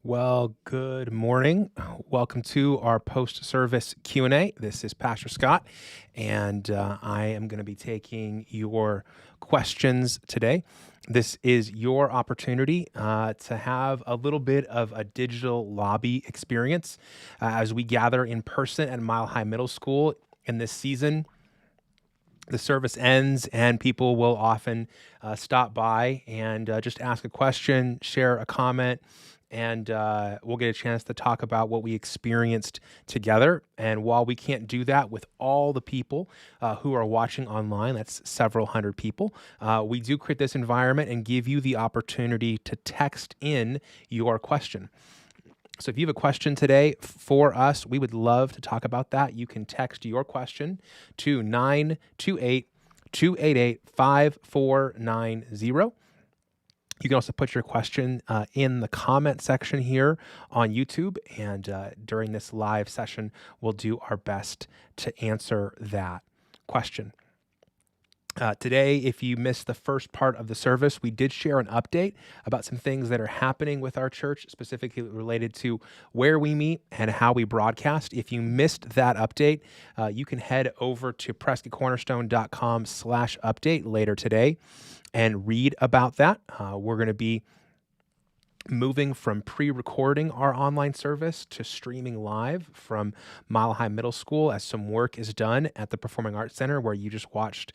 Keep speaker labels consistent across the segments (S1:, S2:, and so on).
S1: Well, good morning. Welcome to our post-service Q&A. This is Pastor Scott, and I am going to be taking your questions today. This is your opportunity to have a little bit of a digital lobby experience as we gather in person at Mile High Middle School in this season. The service ends and people will often stop by and just ask a question, share a comment, and we'll get a chance to talk about what we experienced together. And while we can't do that with all the people who are watching online, that's several hundred people, we do create this environment and give you the opportunity to text in your question. So if you have a question today for us, we would love to talk about that. You can text your question to 928-288-5490. You can also put your question in the comment section here on YouTube, and during this live session, we'll do our best to answer that question. Today, if you missed the first part of the service, we did share an update about some things that are happening with our church, specifically related to where we meet and how we broadcast. If you missed that update, you can head over to PrescottCornerstone.com/update later today and read about that. We're going to be moving from pre-recording our online service to streaming live from Mile High Middle School as some work is done at the Performing Arts Center, where you just watched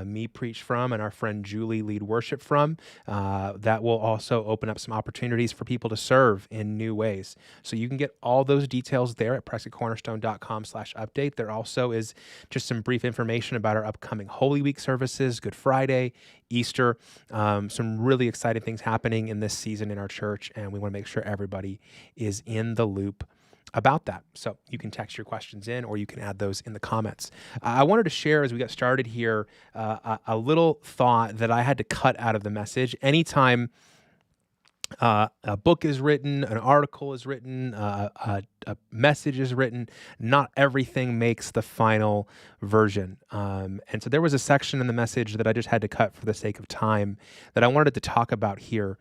S1: me preach from and our friend Julie lead worship from. That will also open up some opportunities for people to serve in new ways. So you can get all those details there at PrescottCornerstone.com/update. There also is just some brief information about our upcoming Holy Week services, Good Friday, Easter, some really exciting things happening in this season in our church, and we want to make sure everybody is in the loop about that. So you can text your questions in, or you can add those in the comments. I wanted to share, as we got started here, a little thought that I had to cut out of the message. Anytime a book is written, an article is written, a message is written, not everything makes the final version. And so there was a section in the message that I just had to cut for the sake of time that I wanted to talk about here.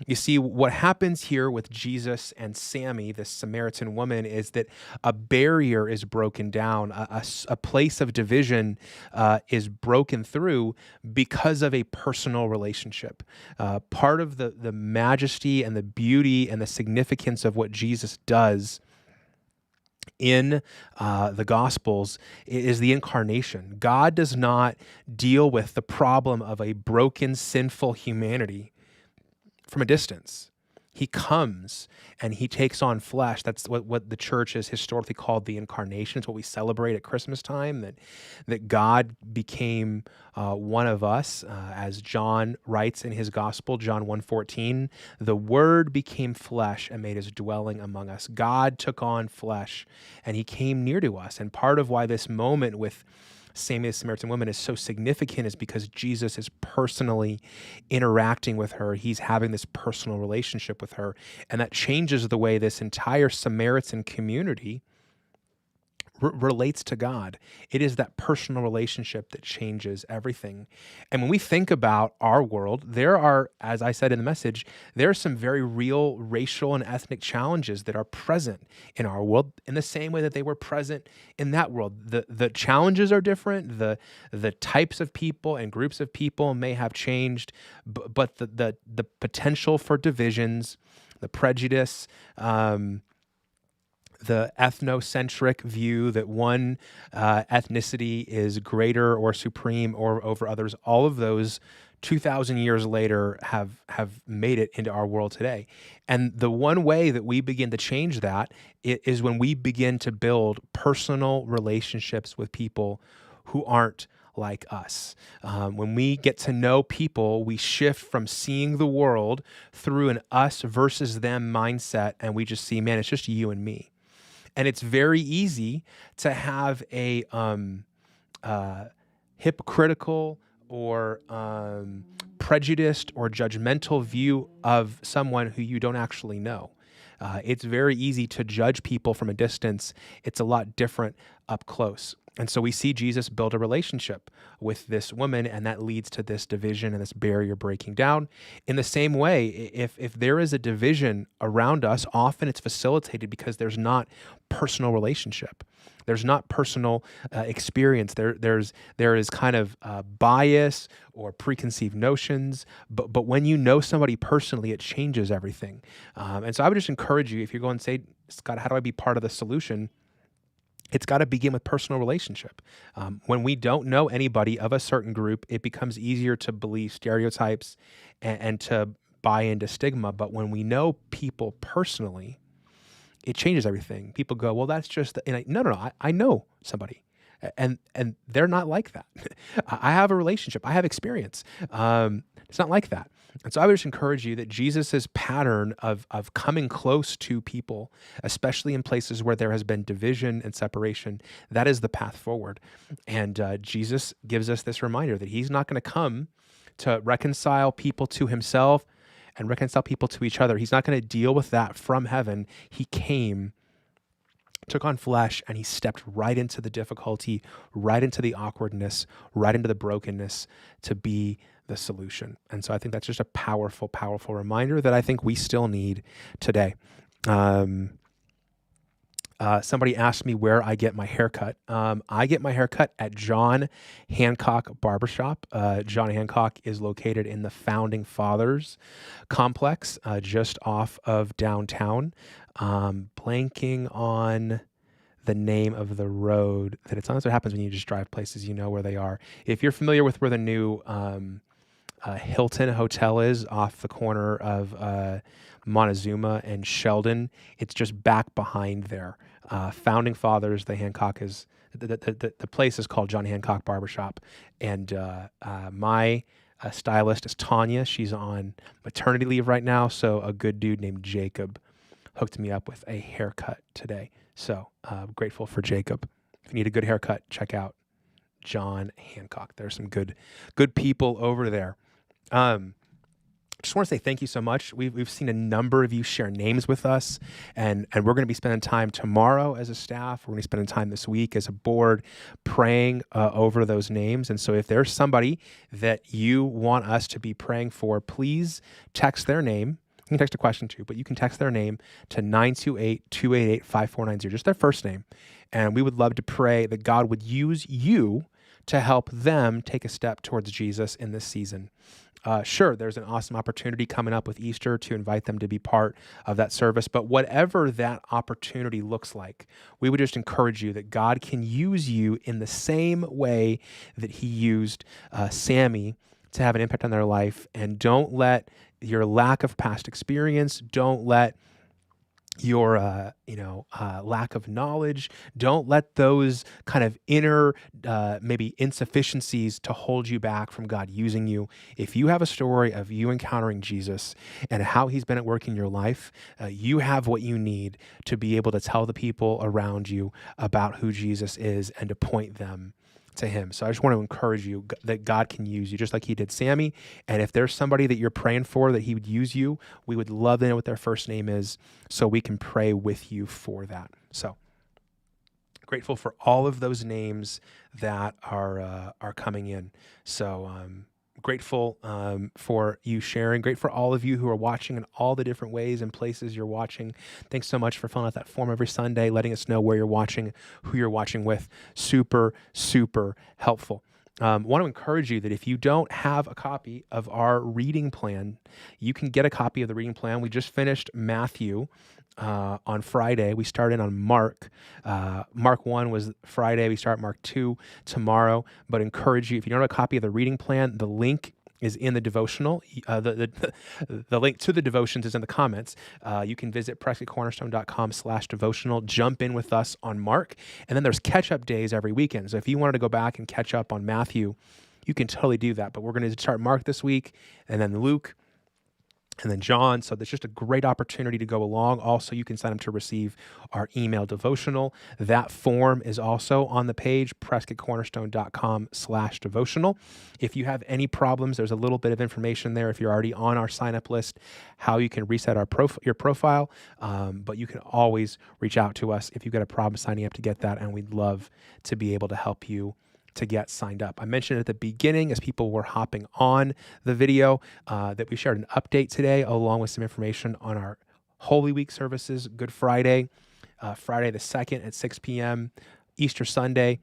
S1: You see, what happens here with Jesus and Sammy, this Samaritan woman, is that a barrier is broken down, a place of division is broken through because of a personal relationship. Part of the majesty and the beauty and the significance of what Jesus does in the Gospels is the incarnation. God does not deal with the problem of a broken, sinful humanity from a distance. He comes and he takes on flesh. That's what the church has historically called the incarnation. It's what we celebrate at Christmas time, that God became one of us. As John writes in his gospel, John 1:14, the Word became flesh and made his dwelling among us. God took on flesh and he came near to us. And part of why this moment with Sammy, the Samaritan woman, is so significant is because Jesus is personally interacting with her. He's having this personal relationship with her, and that changes the way this entire Samaritan community relates to God. It is that personal relationship that changes everything. And when we think about our world, there are, as I said in the message, there are some very real racial and ethnic challenges that are present in our world in the same way that they were present in that world. The challenges are different. The types of people and groups of people may have changed, but the potential for divisions, the prejudice, the ethnocentric view that one ethnicity is greater or supreme or over others, all of those 2,000 years later have made it into our world today. And the one way that we begin to change that is when we begin to build personal relationships with people who aren't like us. When we get to know people, we shift from seeing the world through an us versus them mindset, and we just see, man, it's just you and me. And it's very easy to have a hypocritical or prejudiced or judgmental view of someone who you don't actually know. It's very easy to judge people from a distance. It's a lot different up close. And so we see Jesus build a relationship with this woman, and that leads to this division and this barrier breaking down. In the same way, if there is a division around us, often it's facilitated because there's not personal relationship. There's not personal experience. There is kind of bias or preconceived notions. But when you know somebody personally, it changes everything. And so I would just encourage you, if you're going to say, Scott, how do I be part of the solution? It's got to begin with personal relationship. When we don't know anybody of a certain group, it becomes easier to believe stereotypes and to buy into stigma. But when we know people personally, it changes everything. People go, well, that's just, no. I know somebody, and they're not like that. I have a relationship. I have experience. It's not like that. And so I would just encourage you that Jesus's pattern of coming close to people, especially in places where there has been division and separation, that is the path forward. And Jesus gives us this reminder that he's not going to come to reconcile people to himself and reconcile people to each other. He's not going to deal with that from heaven. He came, took on flesh, and he stepped right into the difficulty, right into the awkwardness, right into the brokenness to be the solution. And so I think that's just a powerful, powerful reminder that I think we still need today. Somebody asked me where I get my haircut. I get my haircut at John Hancock Barbershop. John Hancock is located in the Founding Fathers complex, just off of downtown. Blanking on the name of the road that it's on. That's what happens when you just drive places, you know where they are. If you're familiar with where the new Hilton Hotel is off the corner of Montezuma and Sheldon, it's just back behind there. Founding Fathers, the Hancock is the place is called John Hancock Barbershop, and my stylist is Tanya. She's on maternity leave right now, so a good dude named Jacob hooked me up with a haircut today. So grateful for Jacob. If you need a good haircut, check out John Hancock. There's some good people over there. Just want to say thank you so much. We've seen a number of you share names with us, and we're going to be spending time tomorrow as a staff. We're going to be spending time this week as a board praying over those names. And so if there's somebody that you want us to be praying for, please text their name. You can text a question too, but you can text their name to 928-288-5490, just their first name. And we would love to pray that God would use you to help them take a step towards Jesus in this season. Sure, there's an awesome opportunity coming up with Easter to invite them to be part of that service, but whatever that opportunity looks like, we would just encourage you that God can use you in the same way that he used Sammy to have an impact on their life. And don't let your lack of past experience, don't let your lack of knowledge, don't let those kind of inner maybe insufficiencies to hold you back from God using you. If you have a story of you encountering Jesus and how he's been at work in your life, you have what you need to be able to tell the people around you about who Jesus is and to point them to him. So I just want to encourage you that God can use you just like he did Sammy. And if there's somebody that you're praying for that he would use you, we would love to know what their first name is so we can pray with you for that. So grateful for all of those names that are coming in. So grateful for you sharing. Great for all of you who are watching in all the different ways and places you're watching. Thanks so much for filling out that form every Sunday, letting us know where you're watching, who you're watching with. Super, super helpful. Want to encourage you that if you don't have a copy of our reading plan, you can get a copy of the reading plan. We just finished Matthew on Friday. We started on Mark. Mark 1 was Friday. We start Mark 2 tomorrow. But encourage you, if you don't have a copy of the reading plan, the link is in the devotional. The link to the devotions is in the comments. You can visit prescottcornerstone.com/devotional. Jump in with us on Mark. And then there's catch-up days every weekend. So if you wanted to go back and catch up on Matthew, you can totally do that. But we're going to start Mark this week and then Luke. and then John. So there's just a great opportunity to go along. Also, you can sign up to receive our email devotional. That form is also on the page, prescottcornerstone.com/devotional. If you have any problems, there's a little bit of information there if you're already on our sign up list, how you can reset your profile. But you can always reach out to us if you've got a problem signing up to get that, and we'd love to be able to help you to get signed up. I mentioned at the beginning as people were hopping on the video that we shared an update today along with some information on our Holy Week services, Good Friday, Friday the 2nd at 6 p.m., Easter Sunday,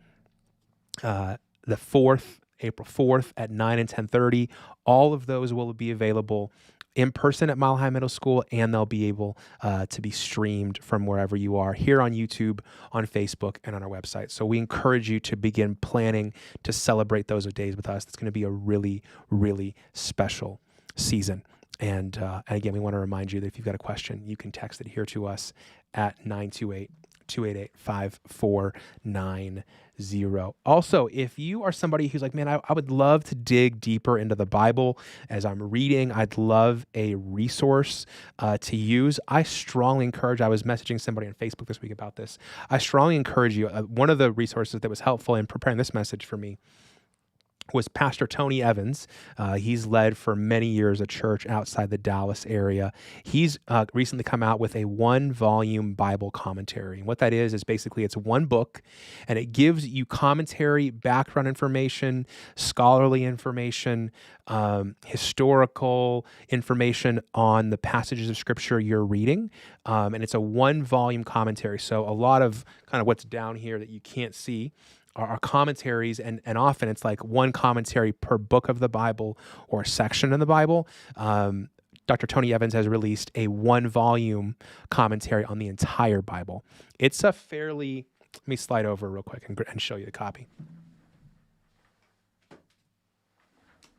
S1: the 4th, April 4th at 9 and 10:30. All of those will be available in person at Mile High Middle School, and they'll be able to be streamed from wherever you are here on YouTube, on Facebook, and on our website. So we encourage you to begin planning to celebrate those days with us. It's going to be a really, really special season. And again, we want to remind you that if you've got a question, you can text it here to us at 928-288-5490. Also, if you are somebody who's like, man, I would love to dig deeper into the Bible as I'm reading, I'd love a resource to use. I strongly encourage, I was messaging somebody on Facebook this week about this. I strongly encourage you. One of the resources that was helpful in preparing this message for me was Pastor Tony Evans. He's led for many years a church outside the Dallas area. He's recently come out with a 1-volume Bible commentary. And what that is basically it's one book, and it gives you commentary, background information, scholarly information, historical information on the passages of Scripture you're reading. And it's a 1-volume commentary. So a lot of kind of what's down here that you can't see are commentaries, and often it's like one commentary per book of the Bible or section in the Bible. Dr. Tony Evans has released a 1-volume commentary on the entire Bible. It's a fairly, let me slide over real quick and show you the copy.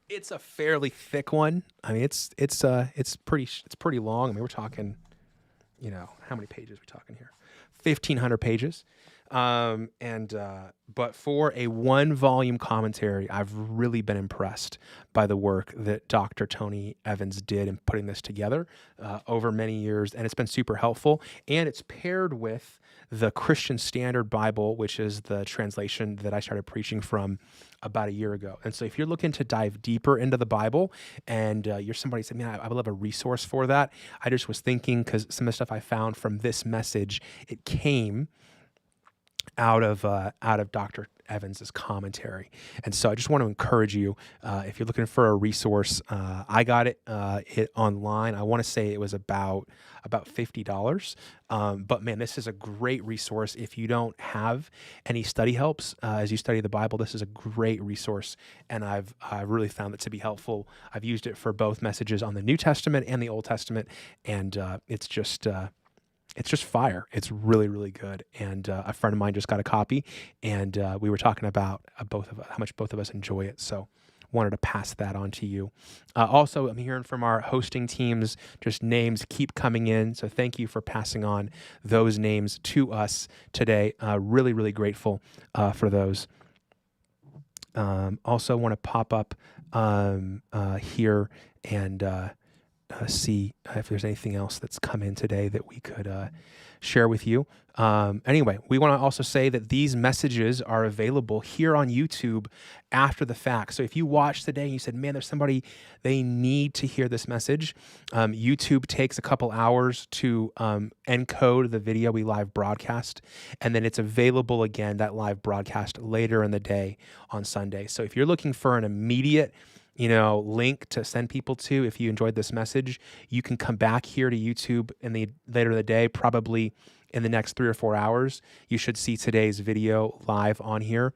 S1: It's a fairly thick one. I mean, it's pretty long. I mean, we're talking, how many pages are we talking here? 1,500 pages. But for a 1-volume commentary, I've really been impressed by the work that Dr. Tony Evans did in putting this together over many years, and it's been super helpful. And it's paired with the Christian Standard Bible, which is the translation that I started preaching from about a year ago. And so if you're looking to dive deeper into the Bible and you're somebody who said, man, I would love a resource for that. I just was thinking, because some of the stuff I found from this message, it came out of Dr. Evans's commentary. And so I just want to encourage you, if you're looking for a resource, I got it online. I want to say it was about $50. But man, this is a great resource. If you don't have any study helps as you study the Bible, this is a great resource. And I've really found it to be helpful. I've used it for both messages on the New Testament and the Old Testament. And it's just fire. It's really, really good. And a friend of mine just got a copy, and we were talking about how much both of us enjoy it. So wanted to pass that on to you. Also, I'm hearing from our hosting teams, just names keep coming in. So thank you for passing on those names to us today. Really, really grateful for those. Also want to pop up here and see if there's anything else that's come in today that we could share with you. Anyway, we want to also say that these messages are available here on YouTube after the fact. So if you watched today and you said, man, there's somebody, they need to hear this message, YouTube takes a couple hours to encode the video we live broadcast, and then it's available again, that live broadcast, later in the day on Sunday. So if you're looking for an immediate link to send people to, if you enjoyed this message, you can come back here to YouTube later in the day, probably in the next 3 or 4 hours. You should see today's video live on here.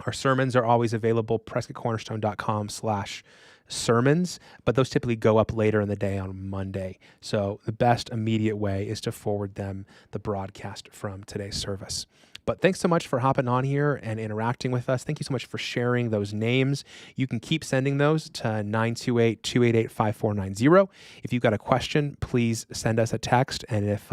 S1: Our sermons are always available, prescottcornerstone.com/sermons, but those typically go up later in the day on Monday. So the best immediate way is to forward them the broadcast from today's service. But thanks so much for hopping on here and interacting with us. Thank you so much for sharing those names. You can keep sending those to 928-288-5490. If you've got a question, please send us a text. And if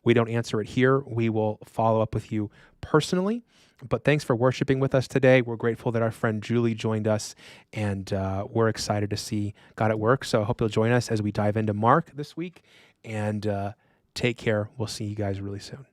S1: we don't answer it here, we will follow up with you personally. But thanks for worshiping with us today. We're grateful that our friend Julie joined us, and we're excited to see God at work. So I hope you'll join us as we dive into Mark this week, and take care. We'll see you guys really soon.